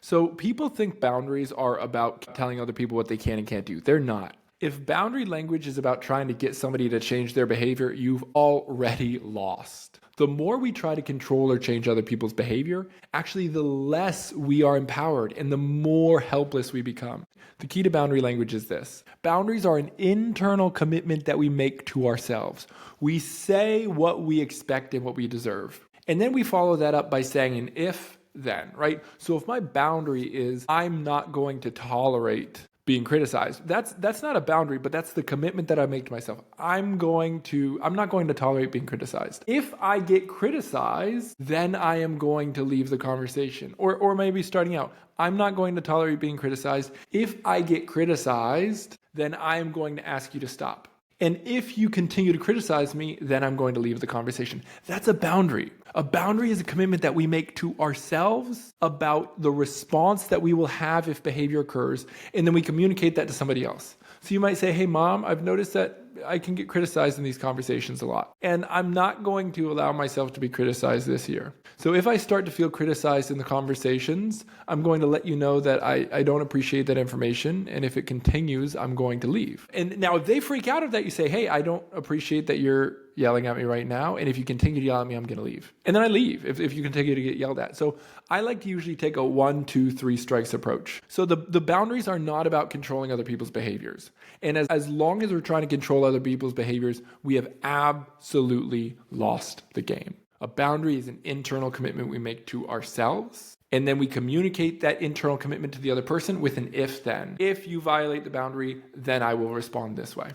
So people think boundaries are about telling other people what they can and can't do. They're not. If boundary language is about trying to get somebody to change their behavior, you've already lost. The more we try to control or change other people's behavior, actually, the less we are empowered and the more helpless we become. The key to boundary language is this: boundaries are an internal commitment that we make to ourselves. We say what we expect and what we deserve. And then we follow that up by saying an if then, right? So if my boundary is I'm not going to tolerate being criticized, that's not a boundary, but that's the commitment that I make to myself. I'm not going to tolerate being criticized. If I get criticized, then I am going to leave the conversation. Or maybe starting out, I'm not going to tolerate being criticized. If I get criticized, then I am going to ask you to stop. And if you continue to criticize me, then I'm going to leave the conversation. That's a boundary. A boundary is a commitment that we make to ourselves about the response that we will have if behavior occurs, and then we communicate that to somebody else. So you might say, hey, Mom, I've noticed that I can get criticized in these conversations a lot, and I'm not going to allow myself to be criticized this year. So if I start to feel criticized in the conversations, I'm going to let you know that I don't appreciate that information, and if it continues, I'm going to leave. And now if they freak out of that, you say, hey, I don't appreciate that you're yelling at me right now, and if you continue to yell at me, I'm going to leave. And then I leave if you continue to get yelled at. So I like to usually take a 1, 2, 3 strikes approach. So the boundaries are not about controlling other people's behaviors. And as long as we're trying to control other people's behaviors, we have absolutely lost the game. A boundary is an internal commitment we make to ourselves, and then we communicate that internal commitment to the other person with an if then. If you violate the boundary, then I will respond this way.